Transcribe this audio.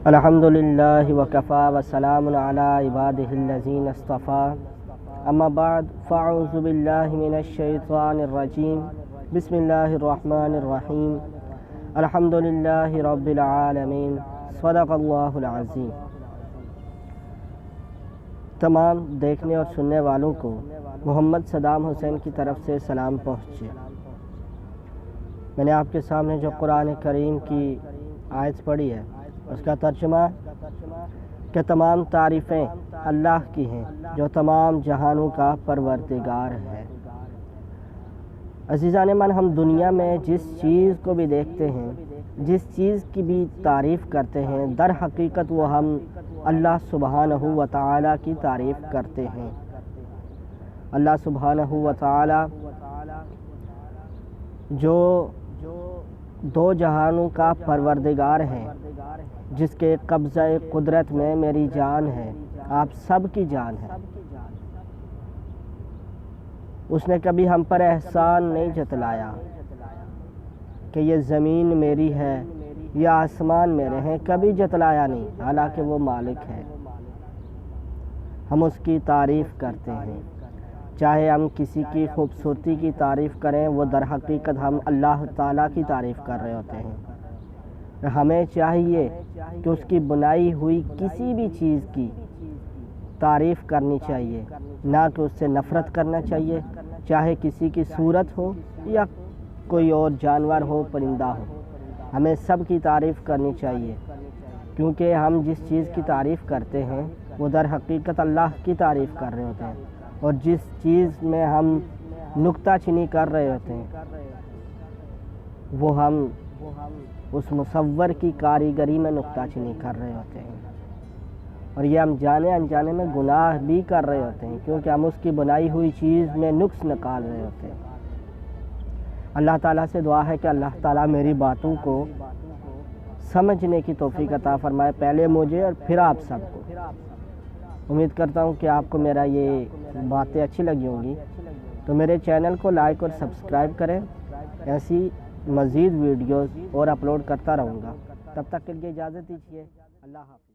الحمدللہ وکفا وسلام علی عبادہ الذین اصطفیٰ اما بعد فاعوذ باللہ من الشیطان الرجیم بسم اللہ الرحمن الرحیم الحمدللہ رب العالمین صدق اللہ العظیم۔ تمام دیکھنے اور سننے والوں کو محمد صدام حسین کی طرف سے سلام پہنچے۔ میں نے آپ کے سامنے جو قرآن کریم کی آیت پڑھی ہے اس کا ترجمہ کہ تمام تعریفیں اللہ کی ہیں جو تمام جہانوں کا پروردگار ہے۔ عزیزان من، ہم دنیا میں جس چیز کو بھی دیکھتے ہیں، جس چیز کی بھی تعریف کرتے ہیں، در حقیقت وہ ہم اللہ سبحانہ و تعالی کی تعریف کرتے ہیں۔ اللہ سبحانہ و تعالی جو دو جہانوں کا پروردگار ہے، جس کے قبضہ قدرت میں میری جان ہے، آپ سب کی جان ہے۔ اس نے کبھی ہم پر احسان نہیں جتلایا کہ یہ زمین میری ہے یا آسمان میرے ہیں، کبھی جتلایا نہیں، حالانکہ وہ مالک ہے۔ ہم اس کی تعریف کرتے ہیں، چاہے ہم کسی کی خوبصورتی کی تعریف کریں، وہ در حقیقت ہم اللہ تعالیٰ کی تعریف کر رہے ہوتے ہیں۔ ہمیں چاہیے کہ اس کی بنائی ہوئی کسی بھی چیز کی تعریف کرنی چاہیے، نہ کہ اس سے نفرت کرنا چاہیے، چاہے کسی کی صورت ہو یا کوئی اور جانور ہو، پرندہ ہو، ہمیں سب کی تعریف کرنی چاہیے، کیونکہ ہم جس چیز کی تعریف کرتے ہیں وہ در حقیقت اللہ کی تعریف کر رہے ہوتے ہیں، اور جس چیز میں ہم نکتہ چینی کر رہے ہوتے ہیں وہ ہم اس مصور کی کاریگری میں نکتہ چینی کر رہے ہوتے ہیں، اور یہ ہم جانے انجانے میں گناہ بھی کر رہے ہوتے ہیں، کیونکہ ہم اس کی بنائی ہوئی چیز میں نقص نکال رہے ہوتے ہیں۔ اللہ تعالیٰ سے دعا ہے کہ اللہ تعالیٰ میری باتوں کو سمجھنے کی توفیق عطا فرمائے، پہلے مجھے اور پھر آپ سب کو۔ امید کرتا ہوں کہ آپ کو میرا یہ باتیں اچھی لگی ہوں گی، تو میرے چینل کو لائک اور سبسکرائب کریں، ایسی مزید ویڈیوز اور اپلوڈ کرتا رہوں گا۔ تب تک کے لیے اجازت دیجیے، اللہ حافظ۔